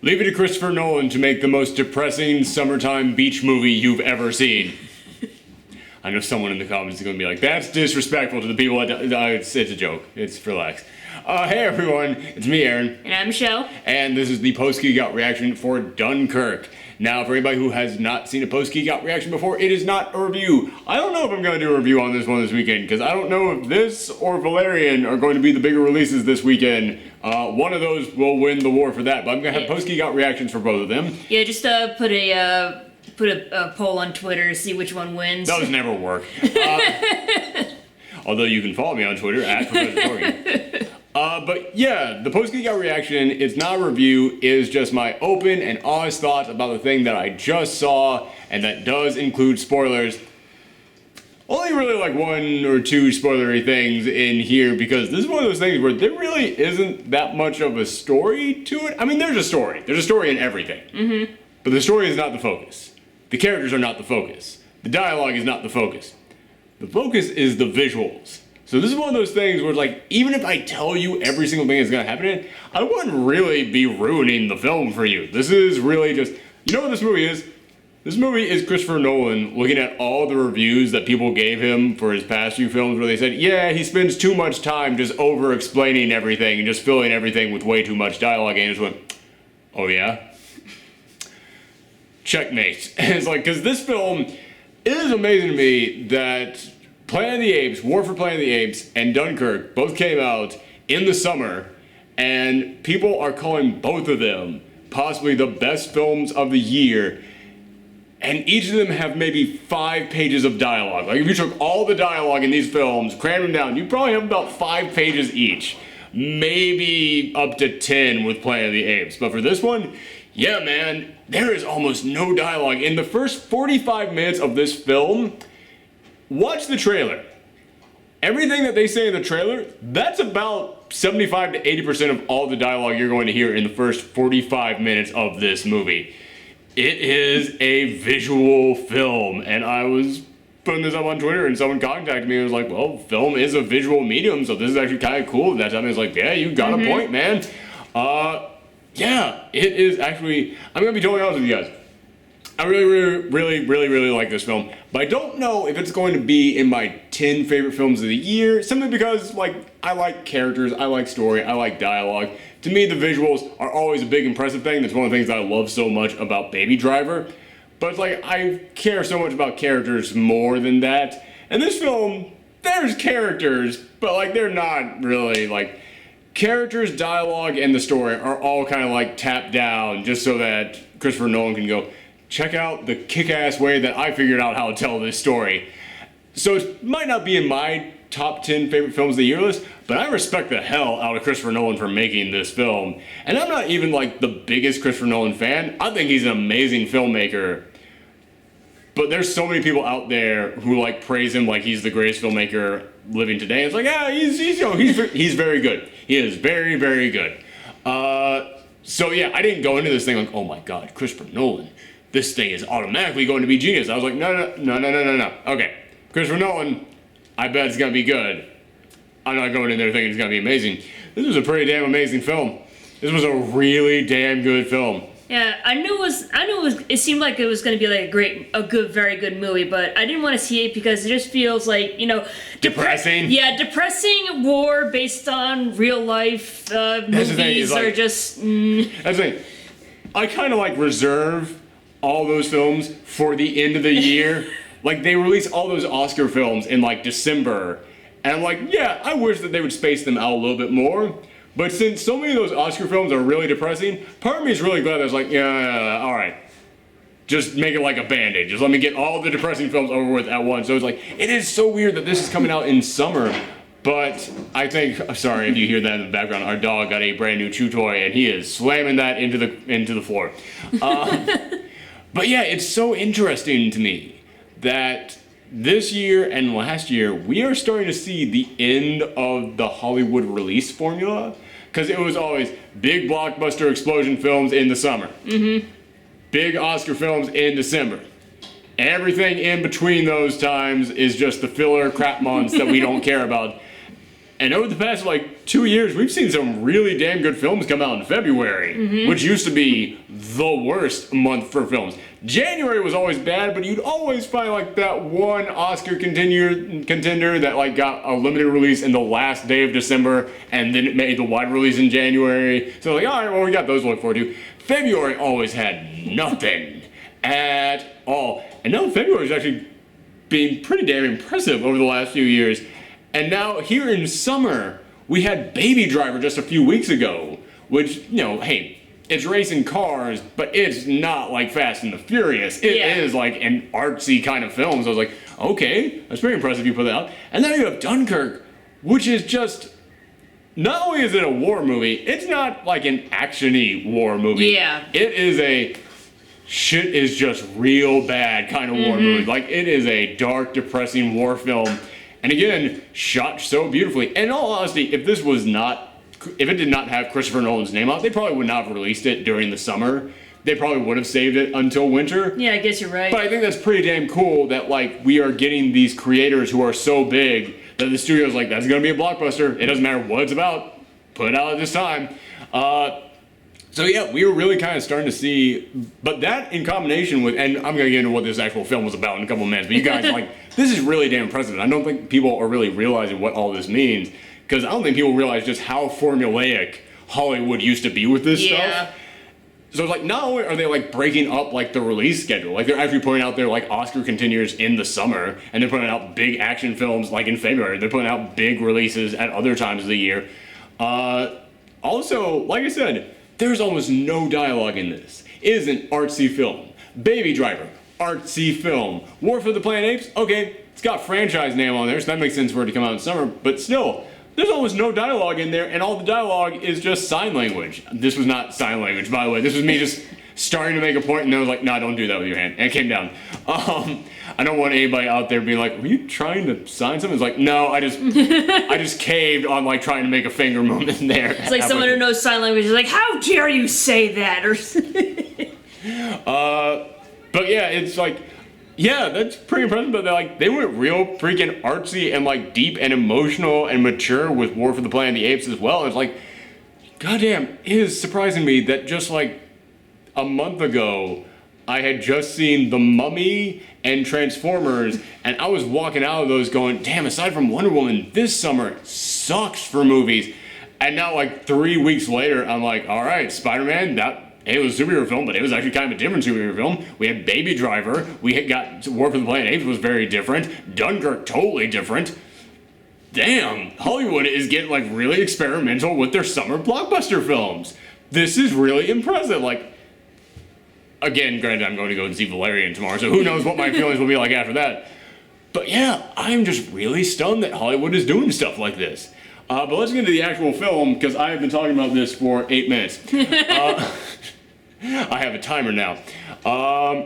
Leave it to Christopher Nolan to make the most depressing summertime beach movie you've ever seen. I know someone in the comments is going to be like, that's disrespectful to the people. It's a joke. It's relax. Hey everyone, it's me, Aaron. And I'm Michelle. And this is the post-Geekout reaction for Dunkirk. Now, for anybody who has not seen a post-Geekout reaction before, it is not a review. I don't know if I'm going to do a review on this one this weekend, because I don't know if this or Valerian are going to be the bigger releases this weekend. One of those will win the war for that, but I'm going to have post-Geekout reactions for both of them. Yeah, just put a poll on Twitter, see which one wins. Those never work. Although you can follow me on Twitter, @ProfessorTorgan. But yeah, the post-Geekout reaction is not a review, it is just my open and honest thoughts about the thing that I just saw, and that does include spoilers. Only really like one or two spoilery things in here, because this is one of those things where there really isn't that much of a story to it. I mean, there's a story. There's a story in everything. Mm-hmm. But the story is not the focus. The characters are not the focus. The dialogue is not the focus. The focus is the visuals. So this is one of those things where it's like, even if I tell you every single thing that's going to happen in it, I wouldn't really be ruining the film for you. This is really just, you know what this movie is? This movie is Christopher Nolan looking at all the reviews that people gave him for his past few films where they said, yeah, he spends too much time just over-explaining everything and just filling everything with way too much dialogue, and just went, oh yeah? Checkmate. And it's like, because this film, it is amazing to me that Planet of the Apes, War for Planet of the Apes, and Dunkirk both came out in the summer, and people are calling both of them possibly the best films of the year, and each of them have maybe 5 pages of dialogue. Like if you took all the dialogue in these films, crammed them down, you probably have about 5 pages each. Maybe up to 10 with Planet of the Apes. But for this one, yeah man, there is almost no dialogue. In the first 45 minutes of this film, watch the trailer. Everything that they say in the trailer, that's about 75 to 80% of all the dialogue you're going to hear in the first 45 minutes of this movie. It is a visual film, and I was putting this up on Twitter and someone contacted me and was like, well, film is a visual medium, so this is actually kind of cool. And that time I was like, yeah, you got a point, man. Yeah, it is actually, I'm going to be totally honest with you guys. I really like this film, but I don't know if it's going to be in my 10 favorite films of the year, simply because, like, I like characters, I like story, I like dialogue. To me, the visuals are always a big impressive thing. That's one of the things that I love so much about Baby Driver, but it's like, I care so much about characters more than that. And this film, there's characters, but like, they're not really, like, characters, dialogue, and the story are all kind of like tapped down just so that Christopher Nolan can go, check out the kick-ass way that I figured out how to tell this story. So it might not be in my top 10 favorite films of the year list, but I respect the hell out of Christopher Nolan for making this film. And I'm not even like the biggest Christopher Nolan fan. I think he's an amazing filmmaker. But there's so many people out there who like praise him like he's the greatest filmmaker living today. It's like, yeah, he's very good. He is very, very good. So yeah, I didn't go into this thing like, oh my God, Christopher Nolan, this thing is automatically going to be genius. I was like, no. Okay, Christopher Nolan, I bet it's going to be good. I'm not going in there thinking it's going to be amazing. This was a pretty damn amazing film. This was a really damn good film. Yeah, it seemed like it was going to be like very good movie, but I didn't want to see it because it just feels like, depressing. Depressing war based on real life movies are just. That's the thing. I kind of like reserve all those films for the end of the year. Like, they release all those Oscar films in like December, and I'm like, yeah, I wish that they would space them out a little bit more. But since so many of those Oscar films are really depressing, part of me is really glad that it's like, yeah, all right, just make it like a Band-Aid. Just let me get all the depressing films over with at once. So it's like, it is so weird that this is coming out in summer. But I think, sorry if you hear that in the background, our dog got a brand new chew toy and he is slamming that into the floor. But yeah, it's so interesting to me that this year and last year, we are starting to see the end of the Hollywood release formula. Because it was always big blockbuster explosion films in the summer. Mm-hmm. Big Oscar films in December. Everything in between those times is just the filler crap months that we don't care about. And over the past, like, 2 years, we've seen some really damn good films come out in February, which used to be the worst month for films. January was always bad, but you'd always find, like, that one Oscar contender that, like, got a limited release in the last day of December, and then it made the wide release in January. So, like, all right, well, we got those to look forward to. February always had nothing at all. And now February's actually been pretty damn impressive over the last few years. And now, here in summer, we had Baby Driver just a few weeks ago, which, you know, hey, it's racing cars, but it's not like Fast and the Furious. It is like an artsy kind of film. So I was like, okay, that's pretty impressive you put that out. And then you have Dunkirk, which is just, not only is it a war movie, it's not like an action-y war movie. Yeah. It is a shit is just real bad kind of war movie. Like, it is a dark, depressing war film. And again, shot so beautifully. And in all honesty, if it did not have Christopher Nolan's name on it, they probably would not have released it during the summer. They probably would have saved it until winter. Yeah, I guess you're right. But I think that's pretty damn cool that, like, we are getting these creators who are so big that the studio's like, that's gonna be a blockbuster. It doesn't matter what it's about. Put it out at this time. So yeah, we were really kind of starting to see, but that in combination with, and I'm gonna get into what this actual film was about in a couple of minutes, but you guys, like, this is really damn impressive. I don't think people are really realizing what all this means, because I don't think people realize just how formulaic Hollywood used to be with this stuff. So it's like, not only are they like breaking up like the release schedule, like they're actually putting out their like Oscar contenders in the summer, and they're putting out big action films like in February. They're putting out big releases at other times of the year. Also, like I said, there's almost no dialogue in this. It is an artsy film. Baby Driver, artsy film. War for the Planet of the Apes, okay, it's got franchise name on there, so that makes sense for it to come out in summer, but still, there's almost no dialogue in there, and all the dialogue is just sign language. This was not sign language, by the way. This was me just starting to make a point, and I was like, no, don't do that with your hand, and it came down. I don't want anybody out there being like, were you trying to sign something? It's like, no, I just caved on like trying to make a finger movement there. It's like someone who knows sign language is like, how dare you say that? Or but yeah, it's like, yeah, that's pretty impressive, but they went real freaking artsy and like deep and emotional and mature with War for the Planet of the Apes as well. It's like, goddamn, it is surprising me that just like a month ago, I had just seen The Mummy and Transformers, and I was walking out of those going, damn, aside from Wonder Woman, this summer sucks for movies. And now, like 3 weeks later, I'm like, all right, Spider-Man, it was a superhero film, but it was actually kind of a different superhero film. We had Baby Driver, we had got War for the Planet of the Apes was very different, Dunkirk, totally different. Damn, Hollywood is getting like really experimental with their summer blockbuster films. This is really impressive. Like, again, granted, I'm going to go and see Valerian tomorrow, so who knows what my feelings will be like after that. But yeah, I'm just really stunned that Hollywood is doing stuff like this. But let's get into the actual film, because I have been talking about this for 8 minutes. I have a timer now.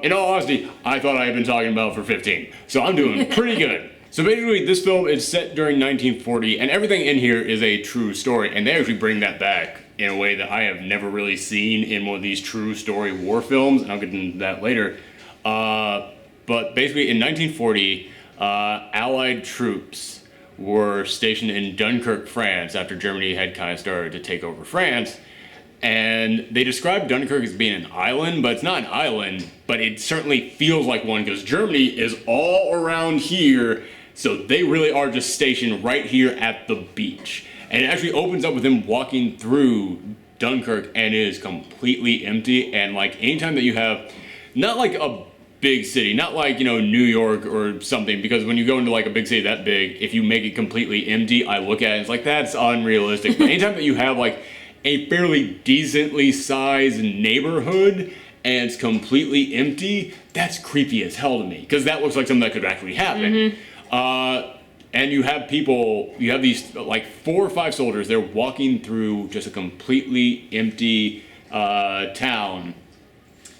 In all honesty, I thought I had been talking about it for 15, so I'm doing pretty good. So basically, this film is set during 1940, and everything in here is a true story, and they actually bring that back in a way that I have never really seen in one of these true story war films, and I'll get into that later. But basically, in 1940, Allied troops were stationed in Dunkirk, France, after Germany had kind of started to take over France. And they described Dunkirk as being an island, but it's not an island, but it certainly feels like one, because Germany is all around here, so they really are just stationed right here at the beach. And it actually opens up with him walking through Dunkirk, and it is completely empty. And like anytime that you have, not like a big city, not like, you know, New York or something, because when you go into like a big city that big, if you make it completely empty, I look at it and it's like, that's unrealistic. But anytime that you have like a fairly decently sized neighborhood and it's completely empty, that's creepy as hell to me, because that looks like something that could actually happen. And you have people, you have these like 4 or 5 soldiers, they're walking through just a completely empty town,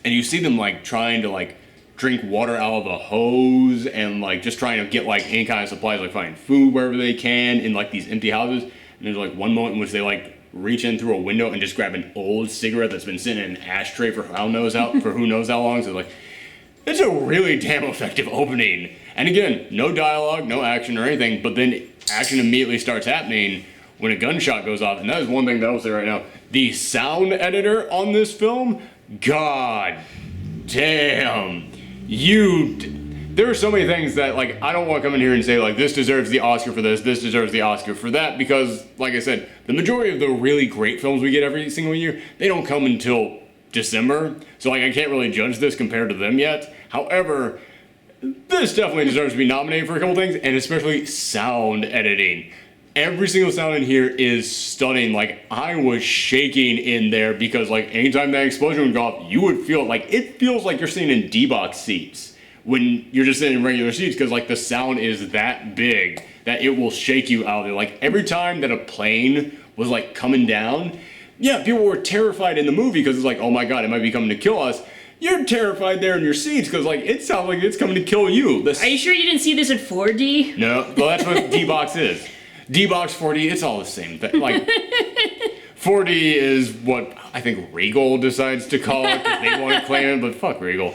and you see them like trying to like drink water out of a hose, and like just trying to get like any kind of supplies, like find food wherever they can in like these empty houses. And there's like one moment in which they like reach in through a window and just grab an old cigarette that's been sitting in an ashtray for who knows how long. So like, it's a really damn effective opening. And again, no dialogue, no action or anything, but then action immediately starts happening when a gunshot goes off. And that is one thing that I'll say right now. The sound editor on this film, god damn. There are so many things that, like, I don't want to come in here and say, like, this deserves the Oscar for this deserves the Oscar for that, because, like I said, the majority of the really great films we get every single year, they don't come until December. So, like, I can't really judge this compared to them yet. However, this definitely deserves to be nominated for a couple things, and especially sound editing. Every single sound in here is stunning. Like, I was shaking in there because, like, anytime that explosion would go off, you would feel like, it feels like you're sitting in D-box seats when you're just sitting in regular seats, because, like, the sound is that big that it will shake you out there. Like, every time that a plane was, like, coming down, yeah, people were terrified in the movie because it's like, oh my god, it might be coming to kill us. You're terrified there in your seats because, like, it sounds like it's coming to kill you. Are you sure you didn't see this in 4D? No, well, that's what D-box is. D-box, 4D, it's all the same thing. Like, 4D is what I think Regal decides to call it because they want to claim it, but fuck Regal.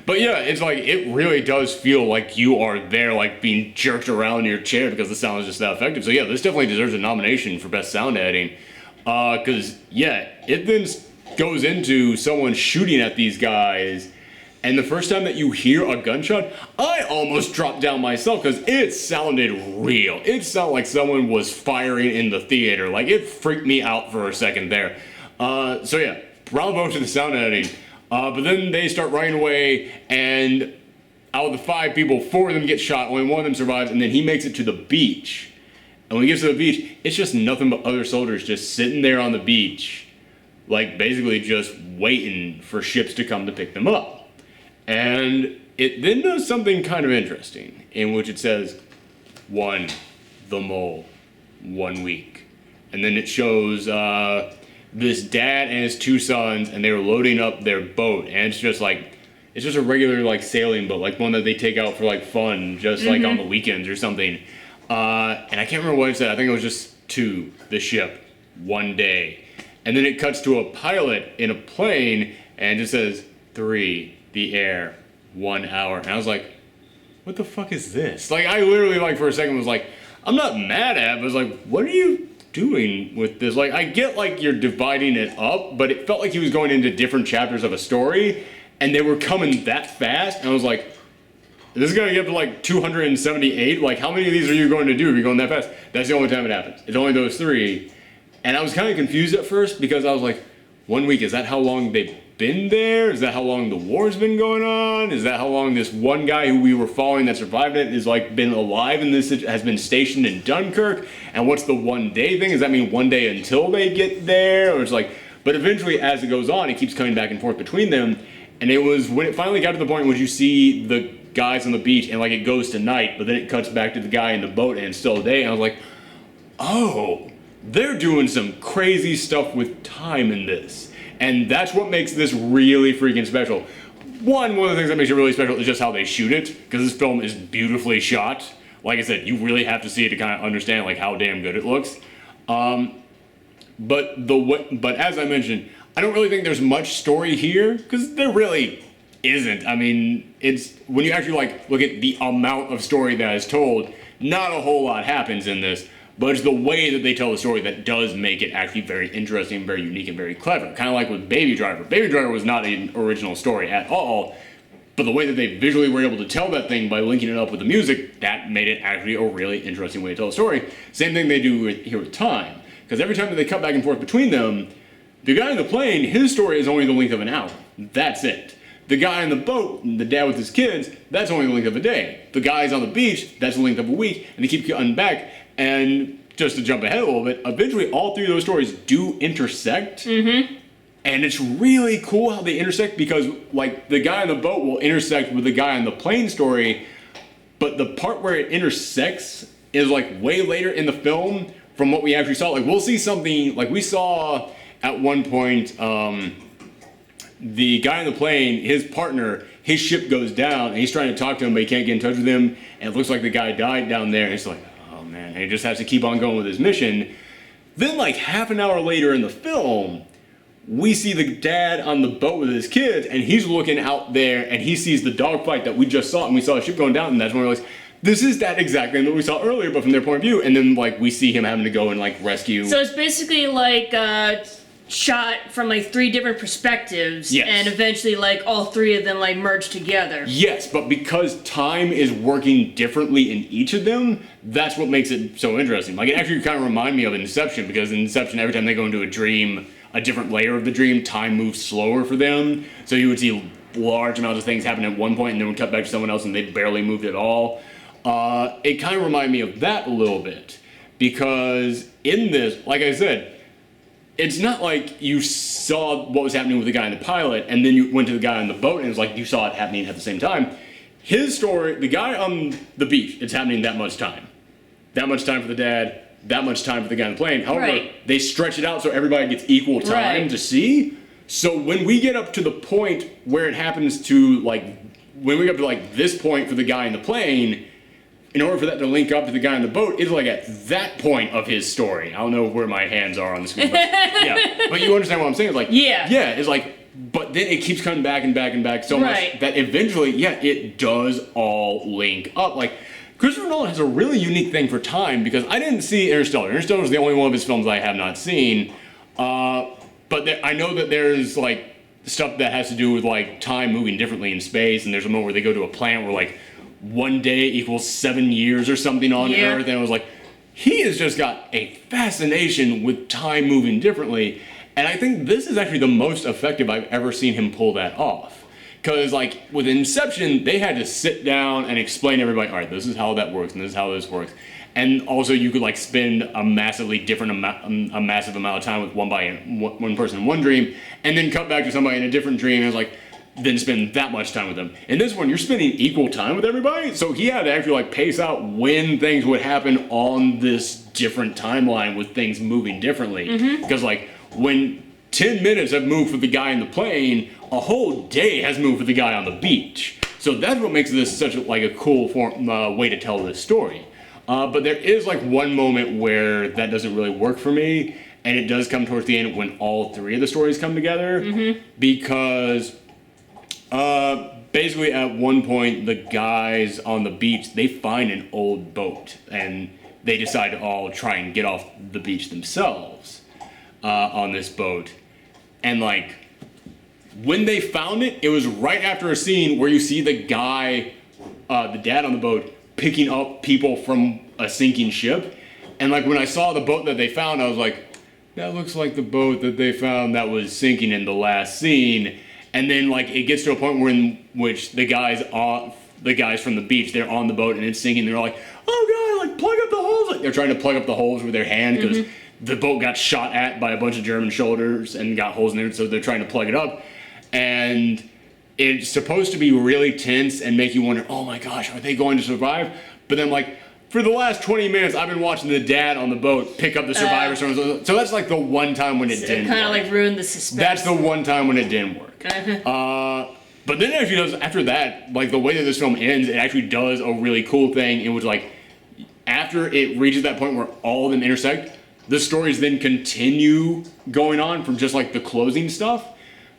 But yeah, it's like, it really does feel like you are there, like, being jerked around in your chair because the sound is just that effective. So yeah, this definitely deserves a nomination for Best Sound Editing. Because, yeah, it then goes into someone shooting at these guys, and the first time that you hear a gunshot, I almost dropped down myself because it sounded real. It sounded like someone was firing in the theater. Like, it freaked me out for a second there. So yeah, bravo to the sound editing. But then they start running away, and out of the 5 people, 4 of them get shot, only 1 of them survives, and then he makes it to the beach. And when he gets to the beach, it's just nothing but other soldiers just sitting there on the beach, like, basically just waiting for ships to come to pick them up. And it then does something kind of interesting, in which it says, 1, the mole, 1 week. And then it shows this dad and his 2 sons, and they were loading up their boat, and it's just like, it's just a regular, like, sailing boat, like one that they take out for, like, fun, just like on the weekends or something. And I can't remember what it said. I think it was just 2, the ship, 1 day. And then it cuts to a pilot in a plane, and it just says 3, the air, 1 hour. And I was like, what the fuck is this? Like, I literally, like, for a second was like, I'm not mad at it, but I was like, what are you doing with this? Like, I get, like, you're dividing it up, but it felt like he was going into different chapters of a story, and they were coming that fast, and I was like, this is gonna get up to, like, 278? Like, how many of these are you going to do if you're going that fast? That's the only time it happens. It's only those 3. And I was kind of confused at first, because I was like, 1 week, is that how long they've been there? Is that how long the war's been going on? Is that how long this one guy who we were following that survived it is, like, been alive and this has been stationed in Dunkirk? And what's the 1 day thing? Does that mean 1 day until they get there? Or it's like, but eventually as it goes on, it keeps coming back and forth between them. And it was when it finally got to the point where you see the guys on the beach and, like, it goes to night, but then it cuts back to the guy in the boat and it's still day. And I was like, oh, they're doing some crazy stuff with time in this. And that's what makes this really freaking special. One of the things that makes it really special is just how they shoot it, because this film is beautifully shot. Like I said, you really have to see it to kind of understand, like, how damn good it looks. But as I mentioned, I don't really think there's much story here, because there really isn't. I mean, it's when you actually, like, look at the amount of story that is told, not a whole lot happens in this. But it's the way that they tell the story that does make it actually very interesting, very unique, and very clever. Kind of like with Baby Driver. Baby Driver was not an original story at all, but the way that they visually were able to tell that thing by linking it up with the music, that made it actually a really interesting way to tell a story. Same thing they do here with Time. Because every time that they cut back and forth between them, the guy in the plane, his story is only the length of an hour. That's it. The guy in the boat, the dad with his kids, that's only the length of a day. The guys on the beach, that's the length of a week, and they keep cutting back. And just to jump ahead a little bit, eventually all 3 of those stories do intersect. Mm-hmm. And it's really cool how they intersect, because, like, the guy on the boat will intersect with the guy on the plane story, but the part where it intersects is, like, way later in the film from what we actually saw. Like, we'll see something, like, we saw at one point, the guy on the plane, his partner, his ship goes down, and he's trying to talk to him, but he can't get in touch with him, and it looks like the guy died down there, and it's like, man, he just has to keep on going with his mission. Then, like, half an hour later in the film, we see the dad on the boat with his kids, and he's looking out there, and he sees the dogfight that we just saw, and we saw a ship going down, and that's when we realized this is that exact thing that we saw earlier, but from their point of view, and then like we see him having to go and like rescue. So it's basically like shot from like 3 different perspectives, Yes. and eventually like all 3 of them like merge together. Yes, but because time is working differently in each of them, that's what makes it so interesting. Like, it actually kind of remind me of Inception, because in Inception, every time they go into a dream, a different layer of the dream, time moves slower for them. So you would see large amounts of things happen at one point, and then would cut back to someone else, and they barely moved at all. It kind of reminded me of that a little bit, because in this, like I said, it's not like you saw what was happening with the guy in the pilot, and then you went to the guy on the boat, and it was like you saw it happening at the same time. His story, the guy on the beach, it's happening that much time. That much time for the dad, that much time for the guy on the plane. However, Right. they stretch it out so everybody gets equal time Right. to see. So when we get up to the point where it happens to, like, when we get up to, like, this point for the guy in the plane, in order for that to link up to the guy on the boat, it's like at that point of his story. I don't know where my hands are on the screen, but yeah. But you understand what I'm saying? It's like, Yeah. it's like, but then it keeps coming back and back and back so Right. much that eventually, it does all link up. Like, Christopher Nolan has a really unique thing for time, because I didn't see Interstellar. Interstellar is the only one of his films I have not seen. But I know that there's like stuff that has to do with like time moving differently in space, and there's a moment where they go to a planet where like 1 day equals 7 years or something on Yeah. Earth, and I was like, he has just got a fascination with time moving differently, and I think this is actually the most effective I've ever seen him pull that off. Because like with Inception, they had to sit down and explain to everybody, all right, this is how that works, and this is how this works. And also, you could like spend a massively different a massive amount of time with one person in one dream, and then cut back to somebody in a different dream, and it's like, then spend that much time with them. In this one, you're spending equal time with everybody, so he had to actually like pace out when things would happen on this different timeline with things moving differently. Because like when 10 minutes have moved for the guy in the plane, a whole day has moved for the guy on the beach. So that's what makes this such a cool way to tell this story. But there is like one moment where that doesn't really work for me, and it does come towards the end when all 3 of the stories come together, because basically at one point the guys on the beach, they find an old boat, and they decide to all try and get off the beach themselves on this boat. And like when they found it, it was right after a scene where you see the guy, the dad on the boat, picking up people from a sinking ship. And like when I saw the boat that they found, I was like, that looks like the boat that they found that was sinking in the last scene. And then like it gets to a point where in which the guys from the beach, they're on the boat and it's sinking. They're like, oh god, like plug up the holes. Like they're trying to plug up the holes with their hand, because the boat got shot at by a bunch of German soldiers and got holes in there, so they're trying to plug it up. And it's supposed to be really tense and make you wonder, oh my gosh, are they going to survive? But then like for the last 20 minutes, I've been watching the dad on the boat pick up the survivors. So that's like the one time when it didn't kind of work. like ruined the suspense. That's the one time when it didn't work. But then it actually does, after that, like the way that this film ends, it actually does a really cool thing. It was like, after it reaches that point where all of them intersect, the stories then continue going on from just like the closing stuff.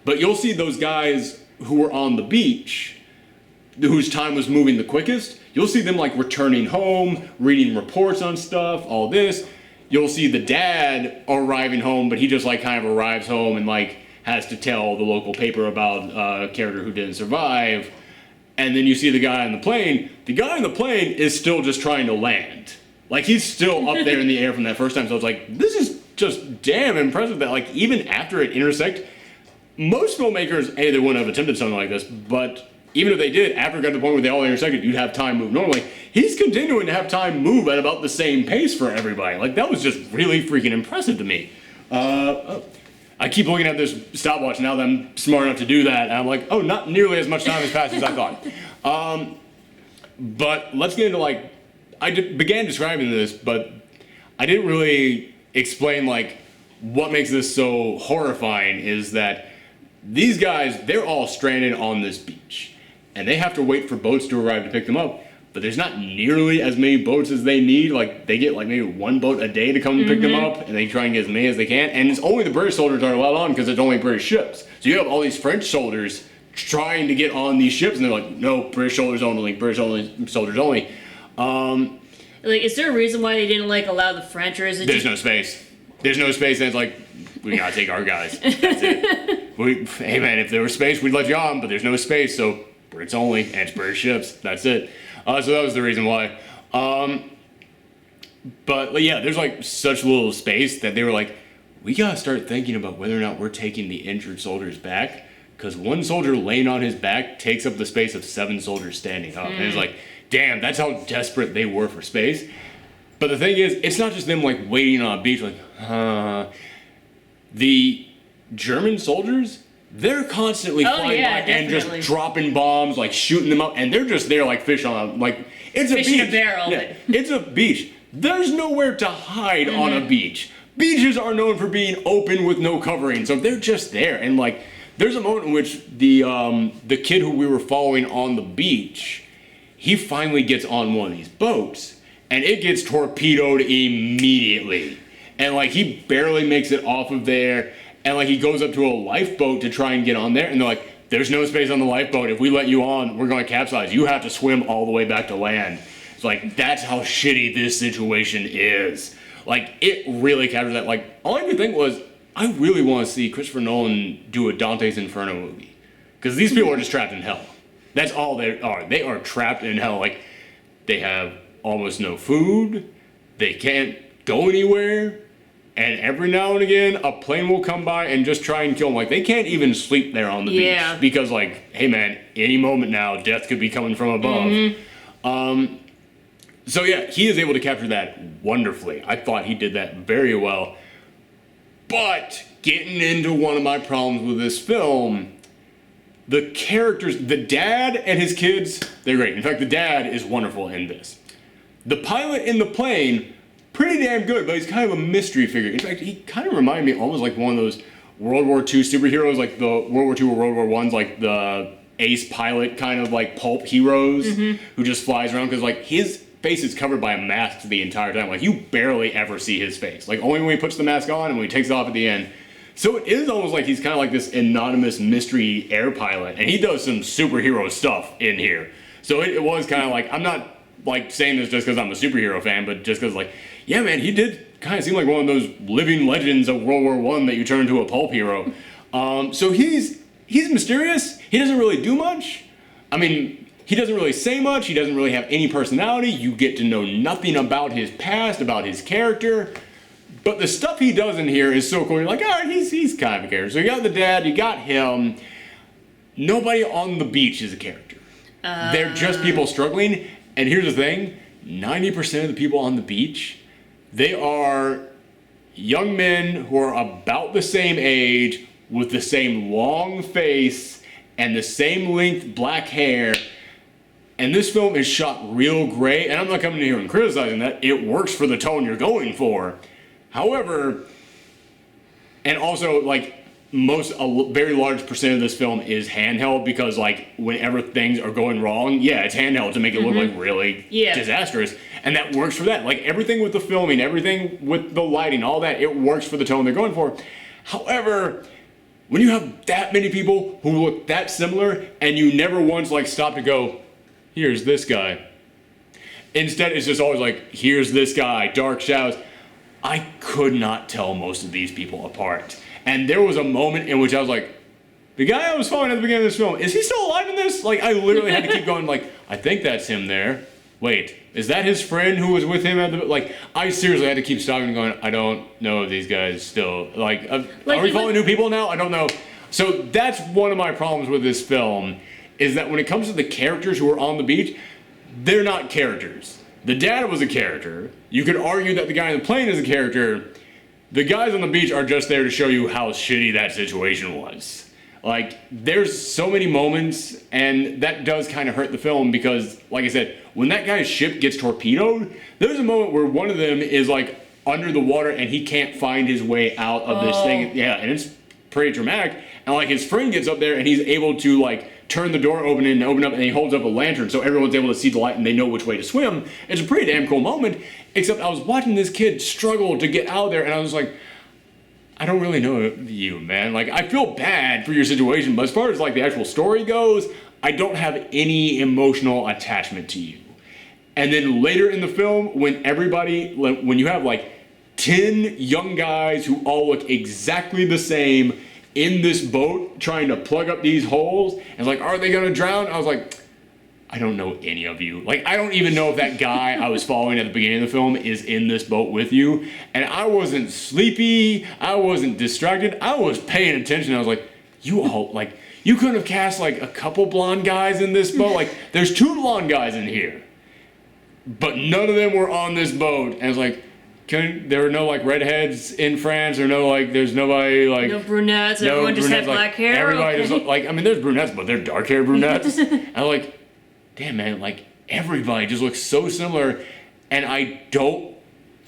But you'll see those guys who were on the beach, whose time was moving the quickest, you'll see them like returning home, reading reports on stuff, all this. You'll see the dad arriving home, but he just like kind of arrives home and like has to tell the local paper about a character who didn't survive. And then you see the guy on the plane. The guy on the plane is still just trying to land. Like he's still up there in the air from that first time. So I was like, this is just damn impressive that like even after it intersects, most filmmakers, they wouldn't have attempted something like this, but even if they did, after it got to the point where they all intersected, you'd have time move normally. He's continuing to have time move at about the same pace for everybody. Like, that was just really freaking impressive to me. I keep looking at this stopwatch now that I'm smart enough to do that, and I'm like, oh, not nearly as much time has passed as I thought. But let's get into, like, began describing this, but I didn't really explain, like, what makes this so horrifying is that these guys, they're all stranded on this beach. And they have to wait for boats to arrive to pick them up. But there's not nearly as many boats as they need. Like, they get like maybe one boat a day to come and pick them up, and they try and get as many as they can. And it's only the British soldiers are allowed on because it's only British ships. So you have all these French soldiers trying to get on these ships, and they're like, no, British soldiers only, British soldiers only. Like, is there a reason why they didn't like allow the French, or is it There's just no space. There's no space, and it's like, we gotta take our guys. That's it. Hey man, if there was space, we'd let you on, but there's no space, so Brits only, and it's British ships. That's it. So that was the reason why. But yeah, there's like such little space that they were like, we gotta start thinking about whether or not we're taking the injured soldiers back, because one soldier laying on his back takes up the space of 7 soldiers standing up. And it's like, damn, that's how desperate they were for space. But the thing is, it's not just them like waiting on a beach like, the German soldiers, they're constantly flying by and just dropping bombs, like shooting them up, and they're just there like fish on like it's a fish beach. in a barrel. Yeah, it's a beach. There's nowhere to hide on a beach. Beaches are known for being open with no covering, so they're just there. And like, there's a moment in which the kid who we were following on the beach, he finally gets on one of these boats, and it gets torpedoed immediately. And like, he barely makes it off of there, and like, he goes up to a lifeboat to try and get on there, and they're like, there's no space on the lifeboat. If we let you on, we're gonna capsize. You have to swim all the way back to land. It's like, that's how shitty this situation is. Like, it really captures that. Like, all I could think was, I really want to see Christopher Nolan do a Dante's Inferno movie. Because these people are just trapped in hell. That's all they are. They are trapped in hell. Like, they have almost no food. They can't go anywhere. And every now and again, a plane will come by and just try and kill them. Like, they can't even sleep there on the beach. Because, like, hey man, any moment now, death could be coming from above. So yeah, he is able to capture that wonderfully. I thought he did that very well. But getting into one of my problems with this film, the characters, the dad and his kids, they're great. In fact, the dad is wonderful in this. The pilot in the plane, pretty damn good, but he's kind of a mystery figure. In fact, he kind of reminded me almost like one of those World War II superheroes, like the World War II or World War I's, like the ace pilot kind of like pulp heroes who just flies around, because like his face is covered by a mask the entire time. Like, you barely ever see his face. Like, only when he puts the mask on and when he takes it off at the end. So it is almost like he's kind of like this anonymous mystery air pilot, and he does some superhero stuff in here. So it was kind of like, I'm not like saying this just because I'm a superhero fan, but just because like, yeah man, he did kind of seem like one of those living legends of World War I that you turn into a pulp hero. So he's mysterious. He doesn't really do much. I mean, he doesn't really say much. He doesn't really have any personality. You get to know nothing about his past, about his character. But the stuff he does in here is so cool. You're like, all right, he's kind of a character. So you got the dad, you got him. Nobody on the beach is a character. They're just people struggling. And here's the thing, 90% of the people on the beach, they are young men who are about the same age, with the same long face and the same length black hair. And this film is shot real gray, and I'm not coming in here and criticizing that. It works for the tone you're going for. However, and also, like, a very large percent of this film is handheld, because, like, whenever things are going wrong, yeah, it's handheld to make it look, like, really disastrous. And that works for that. Like, everything with the filming, everything with the lighting, all that, it works for the tone they're going for. However, when you have that many people who look that similar, and you never once, like, stop to go, here's this guy. Instead, it's just always like, here's this guy, dark shadows. I could not tell most of these people apart. And there was a moment in which I was like, the guy I was following at the beginning of this film, is he still alive in this? Like, I literally had to keep going, like, I think that's him there. Wait, is that his friend who was with him at the, like, I seriously had to keep stopping and going, I don't know if these guys still, like are we following new people now? I don't know. So that's one of my problems with this film, is that when it comes to the characters who are on the beach, they're not characters. The dad was a character. You could argue that the guy in the plane is a character. The guys on the beach are just there to show you how shitty that situation was. Like, there's so many moments, and that does kind of hurt the film, because, like I said, when that guy's ship gets torpedoed, there's a moment where one of them is, like, under the water, and he can't find his way out of this thing. Yeah, and it's pretty dramatic. And, like, his friend gets up there, and he's able to, like, turn the door open and open up, and he holds up a lantern so everyone's able to see the light and they know which way to swim. It's a pretty damn cool moment, except I was watching this kid struggle to get out of there, and I was like, I don't really know you, man. Like, I feel bad for your situation, but as far as, like, the actual story goes, I don't have any emotional attachment to you. And then later in the film, when you have like 10 young guys who all look exactly the same in this boat trying to plug up these holes, and it's like, are they gonna drown? I was like, I don't know any of you. Like, I don't even know if that guy I was following at the beginning of the film is in this boat with you. And I wasn't sleepy, I wasn't distracted, I was paying attention. I was like, you couldn't have cast like a couple blonde guys in this boat. Like, there's 2 blonde guys in here, but none of them were on this boat. And it's like, there were no like redheads in France, or there's nobody like no brunettes. Everyone just had black hair. Everybody okay. just like, I mean, there's brunettes, but they're dark haired brunettes. And I'm like, damn man, like everybody just looks so similar, and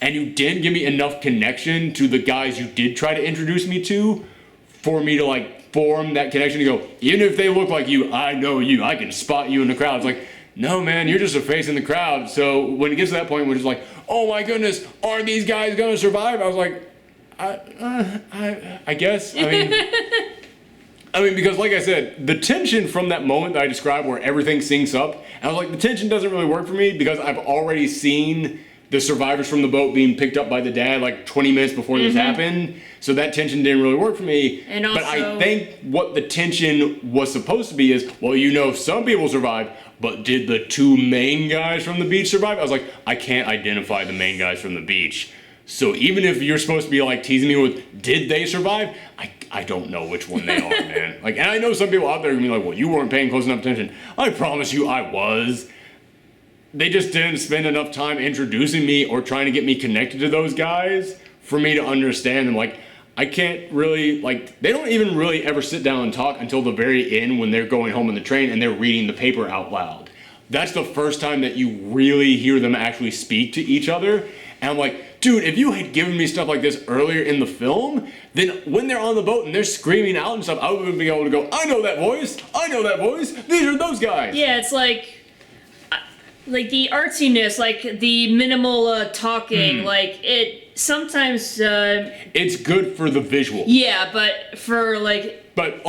you didn't give me enough connection to the guys you did try to introduce me to, for me to like form that connection to go, even if they look like you, I know you, I can spot you in the crowd. It's like, no man, you're just a face in the crowd. So when it gets to that point where it's like, oh my goodness, are these guys gonna survive? I was like, I guess. I mean, because like I said, the tension from that moment that I described where everything syncs up, and I was like, the tension doesn't really work for me because I've already seen the survivors from the boat being picked up by the dad like 20 minutes before this happened. So that tension didn't really work for me. And also, but I think what the tension was supposed to be is, well, some people survived, but did the 2 main guys from the beach survive? I was like, I can't identify the main guys from the beach. So even if you're supposed to be like teasing me with, did they survive? I don't know which one they are, man. Like, and I know some people out there are gonna be like, well, you weren't paying close enough attention. I promise you I was. They just didn't spend enough time introducing me or trying to get me connected to those guys for me to understand them. Like, I can't really, like, they don't even really ever sit down and talk until the very end when they're going home in the train and they're reading the paper out loud. That's the first time that you really hear them actually speak to each other. And I'm like, dude, if you had given me stuff like this earlier in the film, then when they're on the boat and they're screaming out and stuff, I would be able to go, I know that voice, these are those guys. Yeah, it's like the artsiness, like the minimal talking, like it sometimes. It's good for the visual. Yeah, but for like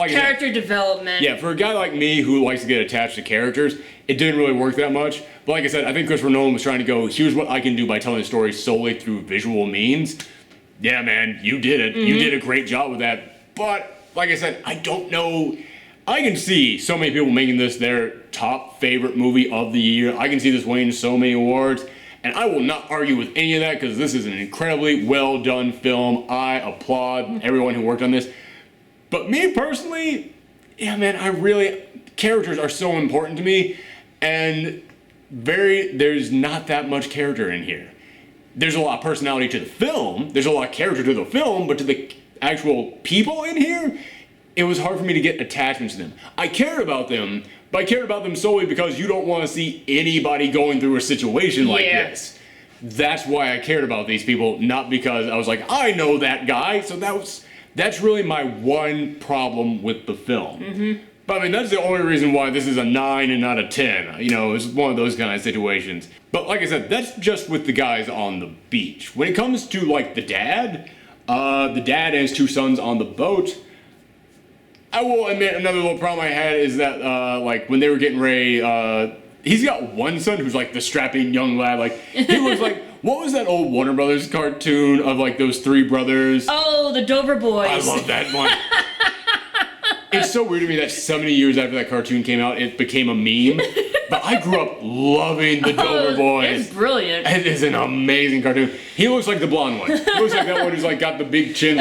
character development. Yeah, for a guy like me who likes to get attached to characters, it didn't really work that much. But like I said, I think Christopher Nolan was trying to go, here's what I can do by telling a story solely through visual means. Yeah, man, you did it. You did a great job with that. But like I said, I don't know. I can see so many people making this their top favorite movie of the year. I can see this winning so many awards. And I will not argue with any of that because this is an incredibly well done film. I applaud everyone who worked on this. But me personally, yeah, man, characters are so important to me. And there's not that much character in here. There's a lot of personality to the film. There's a lot of character to the film, but to the actual people in here, it was hard for me to get attachment to them. I cared about them, but I cared about them solely because you don't want to see anybody going through a situation like this. That's why I cared about these people, not because I was like, I know that guy. So that's really my one problem with the film. But I mean, that's the only reason why this is a 9 and not a 10. You know, it's one of those kind of situations. But like I said, that's just with the guys on the beach. When it comes to like the dad and his 2 sons on the boat, I will admit another little problem I had is that like when they were getting ready, he's got one son who's like the strapping young lad. Like he looks like, what was that old Warner Brothers cartoon of like those 3 brothers? Oh, the Dover Boys. I love that one. It's so weird to me that 70 years after that cartoon came out, it became a meme. But I grew up loving the Dover Boys. It's brilliant. It is an amazing cartoon. He looks like the blonde one. He looks like that one who's like got the big chin.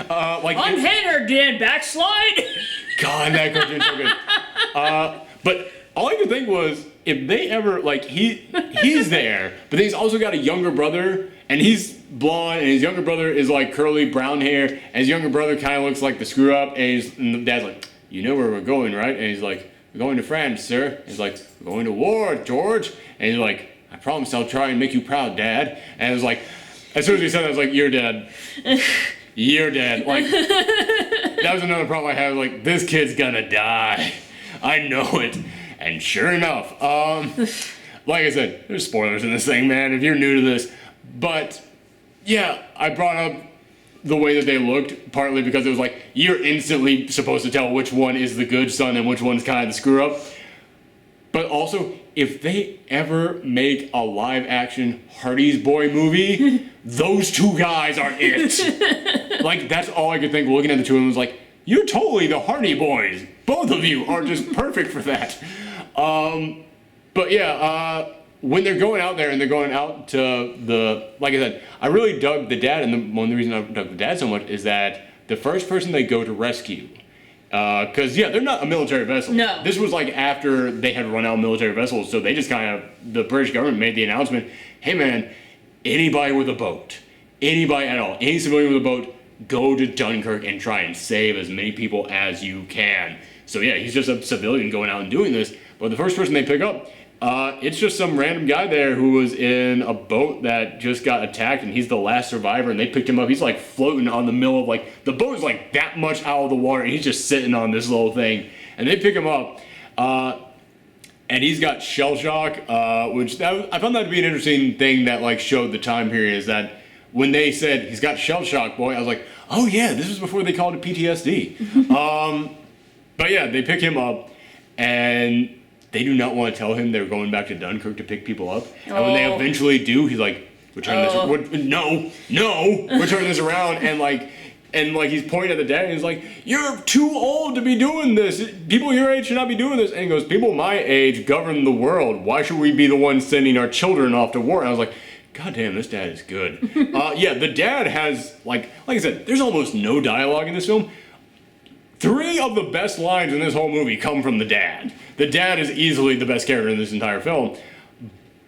Like, Unhindered, Dan, backslide. God, that cartoon's so good. But all I could think was, if they ever, like, he's there, but then he's also got a younger brother, and he's blonde, and his younger brother is like curly brown hair, and his younger brother kind of looks like the screw up, and the dad's like, you know where we're going, right? And he's like, we're going to France, sir. And he's like, we're going to war, George. And he's like, I promise I'll try and make you proud, Dad. And it was like, as soon as he said that, I was like, you're dead. You're dead. Like, that was another problem I had. Like, this kid's gonna die. I know it. And sure enough, like I said, there's spoilers in this thing, man, if you're new to this. But, yeah, I brought up the way that they looked, partly because it was like, you're instantly supposed to tell which one is the good son and which one's kind of the screw-up. But also, if they ever make a live action Hardy's Boy movie, those two guys are it. Like, that's all I could think looking at the two of them was like, you're totally the Hardy Boys. Both of you are just perfect for that. But yeah, when they're going out there and they're going out to like I said, I really dug the dad, and one of the reasons I dug the dad so much is that the first person they go to rescue, because yeah, they're not a military vessel. No. This was like after they had run out of military vessels, so they just kind of, the British government made the announcement, hey man, anybody with a boat, anybody at all, any civilian with a boat, go to Dunkirk and try and save as many people as you can. So yeah, he's just a civilian going out and doing this, but the first person they pick up, it's just some random guy there who was in a boat that just got attacked, and he's the last survivor, and they picked him up. He's like floating on the middle of, like, the boat is like that much out of the water, and he's just sitting on this little thing, and they pick him up, and he's got shell shock, which I found that to be an interesting thing that like showed the time period, is that when they said he's got shell shock, boy, I was like, oh yeah, this was before they called it PTSD. But yeah, they pick him up, and they do not want to tell him they're going back to Dunkirk to pick people up. And when they eventually do, he's like, we're turning we're turning this around, and like he's pointing at the dad, and he's like, you're too old to be doing this. People your age should not be doing this. And he goes, people my age govern the world. Why should we be the ones sending our children off to war? And I was like, God damn, this dad is good. Yeah, the dad has, like I said, there's almost no dialogue in this film. 3 of the best lines in this whole movie come from the dad. The dad is easily the best character in this entire film.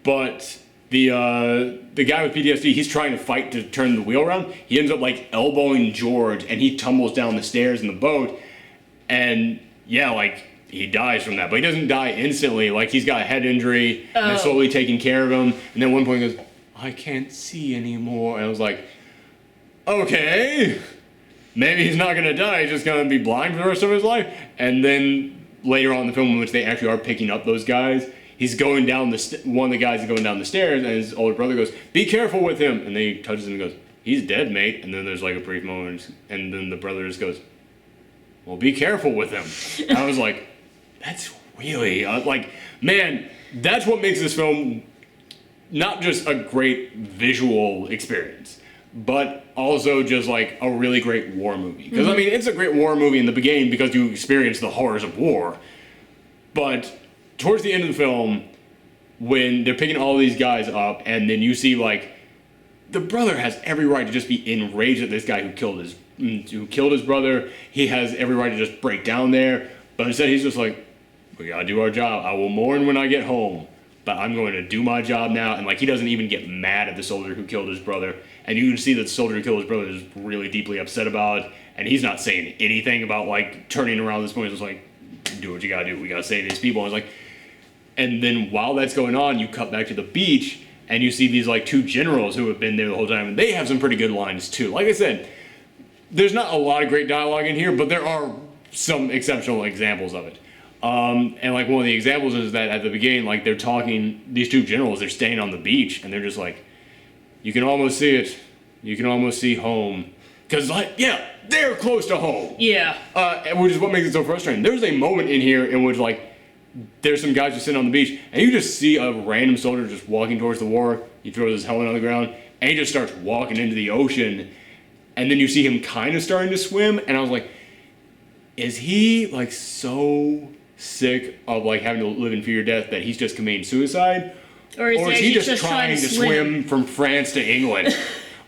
But the guy with PTSD, he's trying to fight to turn the wheel around. He ends up like elbowing George, and he tumbles down the stairs in the boat. And yeah, like he dies from that, but he doesn't die instantly. Like he's got a head injury, and they're slowly taking care of him. And then at one point he goes, I can't see anymore. And I was like, okay. Maybe he's not going to die, he's just going to be blind for the rest of his life. And then later on in the film, in which they actually are picking up those guys, he's going down one of the guys is going down the stairs, and his older brother goes, be careful with him. And then he touches him and goes, he's dead, mate. And then there's like a brief moment, and then the brother just goes, well, be careful with him. And I was like, that's really, like, man, that's what makes this film not just a great visual experience, but also just like a really great war movie. Because I mean, it's a great war movie in the beginning because you experience the horrors of war. But towards the end of the film, when they're picking all these guys up, and then you see like the brother has every right to just be enraged at this guy who killed his brother. He has every right to just break down there. But instead, he's just like, we gotta do our job. I will mourn when I get home, but I'm going to do my job now. And like, he doesn't even get mad at the soldier who killed his brother. And you can see that the soldier who killed his brother is really deeply upset about it. And he's not saying anything about like turning around at this point. He's just like, do what you gotta do. We gotta save these people. And it's like, and then while that's going on, you cut back to the beach and you see these like 2 generals who have been there the whole time. And they have some pretty good lines too. Like I said, there's not a lot of great dialogue in here, but there are some exceptional examples of it. And like one of the examples is that at the beginning, like they're talking, these 2 generals, they're staying on the beach, and they're just like, you can almost see it. You can almost see home. Because like, yeah, they're close to home. Yeah. Which is what makes it so frustrating. There's a moment in here in which like, there's some guys just sitting on the beach, and you just see a random soldier just walking towards the war. He throws his helmet on the ground, and he just starts walking into the ocean. And then you see him kind of starting to swim, and I was like, is he like so sick of like having to live in fear of death that he's just committing suicide? Or is he just trying to swim from France to England?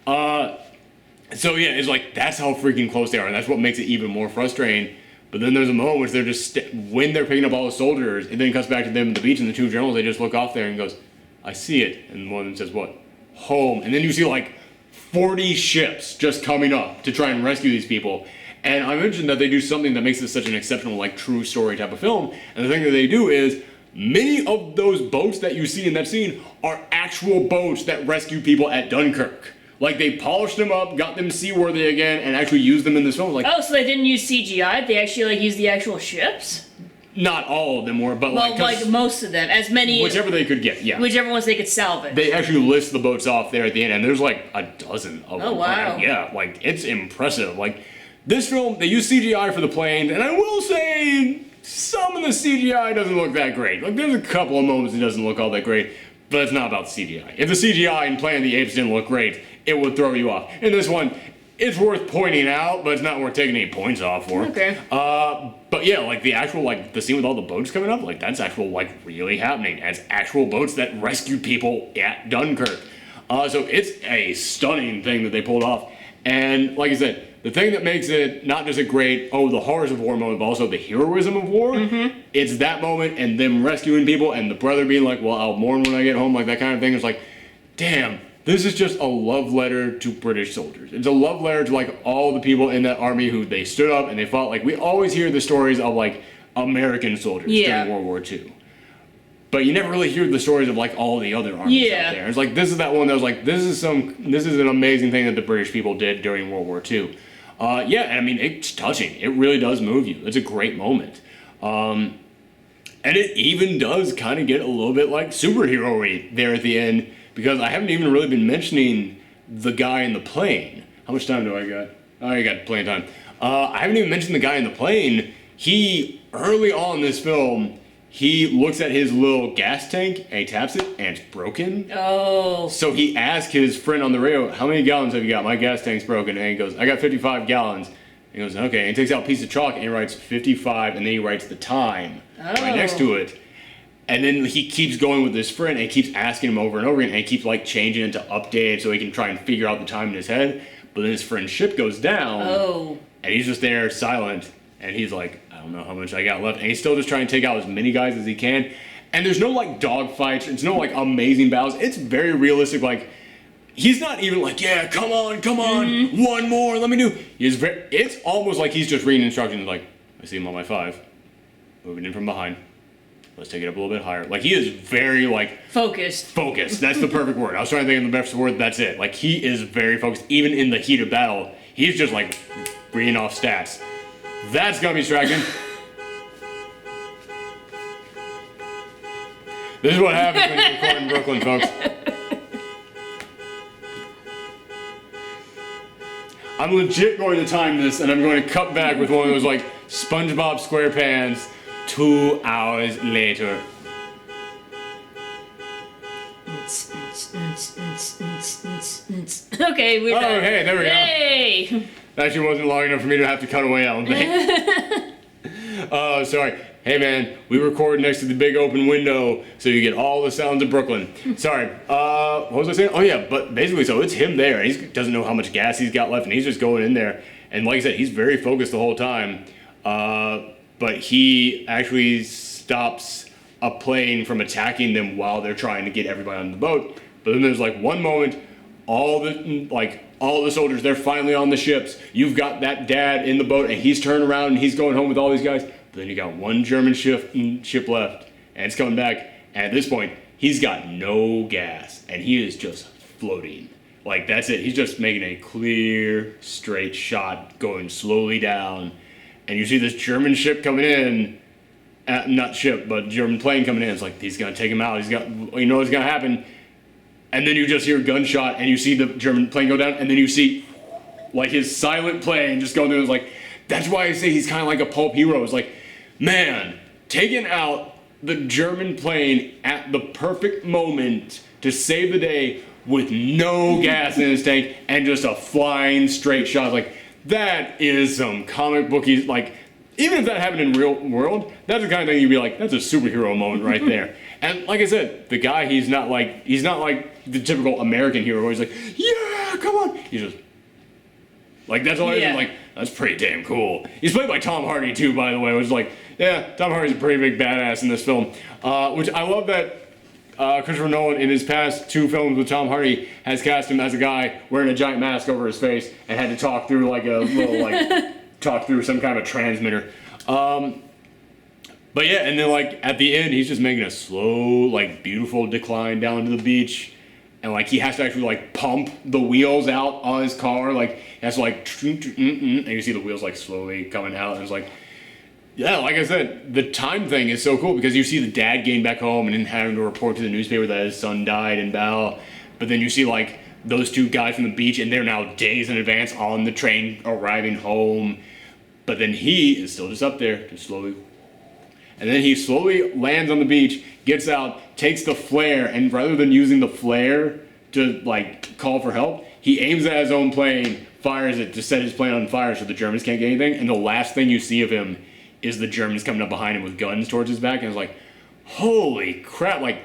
So yeah, it's like, that's how freaking close they are, and that's what makes it even more frustrating. But then there's a moment where they're just, when they're picking up all the soldiers, and then it cuts back to them at the beach, and the 2 generals, they just look off there and goes, I see it. And one of them says, what? Home. And then you see like 40 ships just coming up to try and rescue these people. And I mentioned that they do something that makes this such an exceptional, like, true story type of film. And the thing that they do is, many of those boats that you see in that scene are actual boats that rescue people at Dunkirk. Like, they polished them up, got them seaworthy again, and actually used them in this film. Like, oh, so they didn't use CGI? They actually, like, used the actual ships? Not all of them were, but well, like most of them. As many... Whichever they could get, yeah. Whichever ones they could salvage. They actually list the boats off there at the end, and there's like a dozen of them. Oh, wow. Yeah, like, it's impressive. Like, this film, they use CGI for the planes, and I will say, some of the CGI doesn't look that great. Like, there's a couple of moments it doesn't look all that great, but it's not about the CGI. If the CGI in Planet of the Apes didn't look great, it would throw you off. In this one, it's worth pointing out, but it's not worth taking any points off for. Okay. But yeah, like the actual, like the scene with all the boats coming up, like that's actual, like really happening. It's actual boats that rescued people at Dunkirk. So it's a stunning thing that they pulled off. And like I said, the thing that makes it not just a great, the horrors of war moment, but also the heroism of war, it's that moment and them rescuing people and the brother being like, well, I'll mourn when I get home, like that kind of thing. It's like, damn, this is just a love letter to British soldiers. It's a love letter to like all the people in that army who they stood up and they fought. Like we always hear the stories of like American soldiers during World War II. But you never really hear the stories of like all the other armies out there. It's like this is that one that was like this is an amazing thing that the British people did during World War II. And I mean it's touching. It really does move you. It's a great moment. And it even does kind of get a little bit like superhero-y there at the end because I haven't even really been mentioning the guy in the plane. How much time do I got? Oh, I got plenty of time. I haven't even mentioned the guy in the plane. He early on in this film. He looks at his little gas tank and he taps it and it's broken. Oh. So he asks his friend on the radio, how many gallons have you got? My gas tank's broken. And he goes, I got 55 gallons. And he goes, okay. And he takes out a piece of chalk and he writes 55 and then he writes the time right next to it. And then he keeps going with his friend and he keeps asking him over and over again and he keeps like changing it to update so he can try and figure out the time in his head. But then his friend's ship goes down. Oh. And he's just there silent. And he's like, I don't know how much I got left. And he's still just trying to take out as many guys as he can. And there's no like dogfights. It's no like amazing battles. It's very realistic. Like, he's not even like, yeah, come on, one more, let me do. It's almost like he's just reading instructions like, I see him on my 5. Moving in from behind. Let's take it up a little bit higher. Like, he is very like... Focused. That's the perfect word. I was trying to think of the best word. That's it. Like, he is very focused. Even in the heat of battle, he's just like reading off stats. That's gonna be striking. This is what happens when you record in Brooklyn, folks. I'm legit going to time this, and I'm going to cut back with one of those like SpongeBob SquarePants 2 hours later. Okay, we're done. Oh, hey, there we go. Yay! That actually wasn't long enough for me to have to cut away, I don't think. Oh, sorry. Hey, man, we record next to the big open window, so you get all the sounds of Brooklyn. Sorry. What was I saying? Oh, yeah, but basically, so it's him there. He doesn't know how much gas he's got left, and he's just going in there. And like I said, he's very focused the whole time. But he actually stops a plane from attacking them while they're trying to get everybody on the boat. But then there's like one moment, all the soldiers, they're finally on the ships. You've got that dad in the boat and he's turning around and he's going home with all these guys. But then you got one German ship left and it's coming back. And at this point, he's got no gas and he is just floating. Like, that's it. He's just making a clear, straight shot going slowly down. And you see this German ship coming in. Not ship, but German plane coming in. It's like, he's going to take him out. You know what's going to happen. And then you just hear a gunshot, and you see the German plane go down, and then you see, like, his silent plane just going through. It's like, that's why I say he's kind of like a pulp hero. It's like, man, taking out the German plane at the perfect moment to save the day with no gas in his tank and just a flying straight shot. Like, that is some comic booky, like, even if that happened in real world, that's the kind of thing you'd be like, that's a superhero moment right there. And like I said, the guy, he's not like the typical American hero where he's like, yeah, come on. He's just, like, that's all I was like, that's pretty damn cool. He's played by Tom Hardy too, by the way. It was like, yeah, Tom Hardy's a pretty big badass in this film. Which I love that Christopher Nolan, in his past 2 films with Tom Hardy, has cast him as a guy wearing a giant mask over his face and had to talk through like a little, like, talk through some kind of a transmitter. But yeah, and then like at the end, he's just making a slow, like, beautiful decline down to the beach. And like he has to actually like pump the wheels out on his car. Like he has to like, and you see the wheels like slowly coming out. And it's like, yeah, like I said, the time thing is so cool because you see the dad getting back home and then having to report to the newspaper that his son died in battle. But then you see like those 2 guys from the beach and they're now days in advance on the train arriving home. But then he is still just up there, just slowly and then he slowly lands on the beach, gets out, takes the flare, and rather than using the flare to like call for help, he aims at his own plane, fires it to set his plane on fire so the Germans can't get anything, and the last thing you see of him is the Germans coming up behind him with guns towards his back, and it's like, holy crap, like,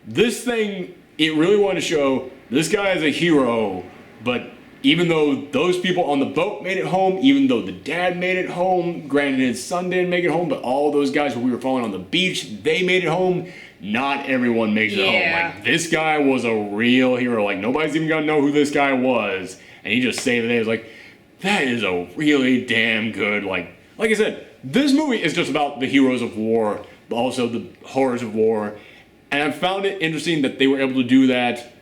this thing, it really wanted to show this guy is a hero, but even though those people on the boat made it home, even though the dad made it home, granted his son didn't make it home, but all those guys who we were following on the beach, they made it home. Not everyone makes it home. Like, this guy was a real hero. Like, nobody's even gonna know who this guy was, and he just saved the day. It's like, that is a really damn good, like I said, this movie is just about the heroes of war, but also the horrors of war, and I found it interesting that they were able to do that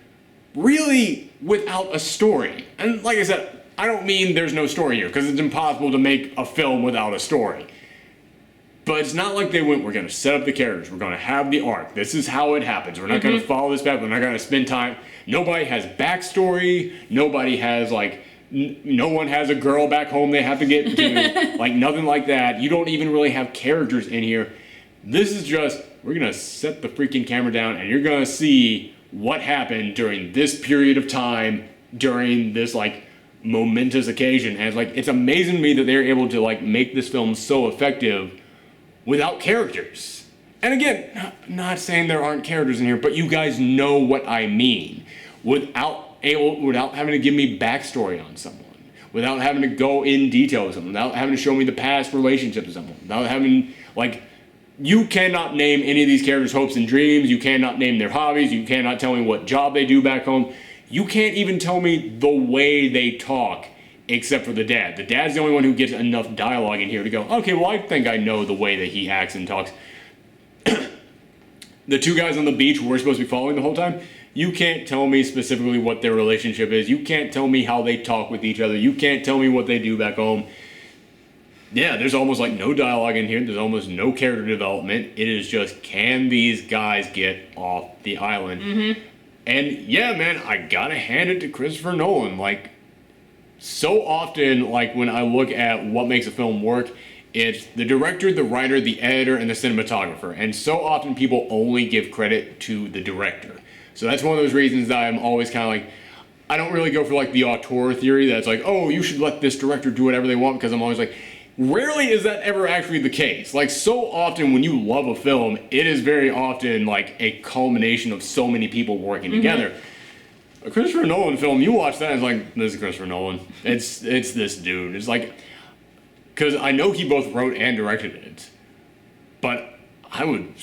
really without a story. And like I said, I don't mean there's no story here, because it's impossible to make a film without a story. But it's not like they went, we're going to set up the characters, we're going to have the arc, this is how it happens, we're not going to follow this path, we're not going to spend time. Nobody has backstory, nobody has like, no one has a girl back home they have to get to, like nothing like that. You don't even really have characters in here. This is just, we're going to set the freaking camera down and you're going to see what happened during this period of time, during this like momentous occasion. And it's like, it's amazing to me that they're able to like make this film so effective without characters. And again, not saying there aren't characters in here, but you guys know what I mean. Without having to give me backstory on someone, without having to go in detail with someone, without having to show me the past relationships of someone, without having, like, you cannot name any of these characters' hopes and dreams, you cannot name their hobbies, you cannot tell me what job they do back home, you can't even tell me the way they talk, except for the dad. The dad's the only one who gets enough dialogue in here to go, okay, well, I think I know the way that he acts and talks. The two guys on the beach we're supposed to be following the whole time, you can't tell me specifically what their relationship is. You can't tell me how they talk with each other. You can't tell me what they do back home. Yeah, there's almost like no dialogue in here. There's almost no character development. It is just, can these guys get off the island? And yeah, man, I gotta hand it to Christopher Nolan. Like, so often, like, when I look at what makes a film work, it's the director, the writer, the editor, and the cinematographer. And so often people only give credit to the director. So that's one of those reasons that I'm always kind of like, I don't really go for like the auteur theory that's like, oh, you should let this director do whatever they want, because I'm always like, rarely is that ever actually the case. Like, so often when you love a film, it is very often like a culmination of so many people working together. A Christopher Nolan film, you watch that and it's like, this is Christopher Nolan. It's this dude. It's like, because I know he both wrote and directed it, but I would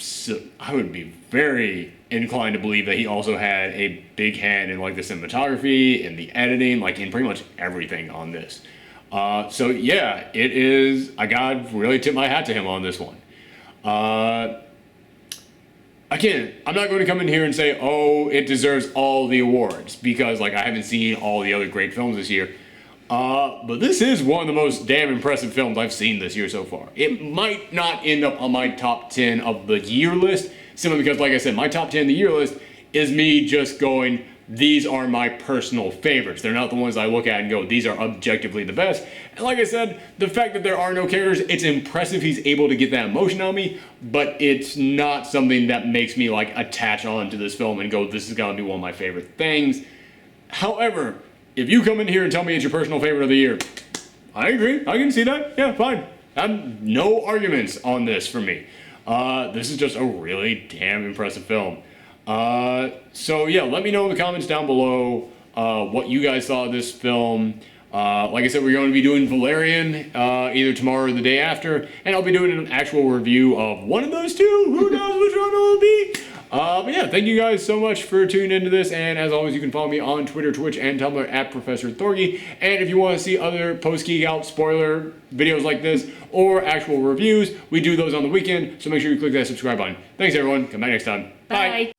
be very inclined to believe that he also had a big hand in like the cinematography and the editing, like in pretty much everything on this. So yeah, it is, I gotta really tip my hat to him on this one. Again, I'm not going to come in here and say, oh, it deserves all the awards, because like I haven't seen all the other great films this year. But this is one of the most damn impressive films I've seen this year so far. It might not end up on my top 10 of the year list, simply because, like I said, my top 10 of the year list is me just going, these are my personal favorites. They're not the ones I look at and go, these are objectively the best. And like I said, the fact that there are no characters, it's impressive he's able to get that emotion on me, but it's not something that makes me like attach on to this film and go, this is gonna be one of my favorite things. However, if you come in here and tell me it's your personal favorite of the year, I agree, I can see that, yeah, fine. No arguments on this for me. This is just a really damn impressive film. So yeah, let me know in the comments down below what you guys thought of this film. Like I said, we're going to be doing Valerian either tomorrow or the day after, and I'll be doing an actual review of one of those two. Who knows which one it will be? But yeah, thank you guys so much for tuning into this, and as always, you can follow me on Twitter, Twitch, and Tumblr at Professor Thorgy. And if you want to see other post-Geekout spoiler videos like this, or actual reviews, we do those on the weekend, so make sure you click that subscribe button. Thanks everyone, come back next time. Bye.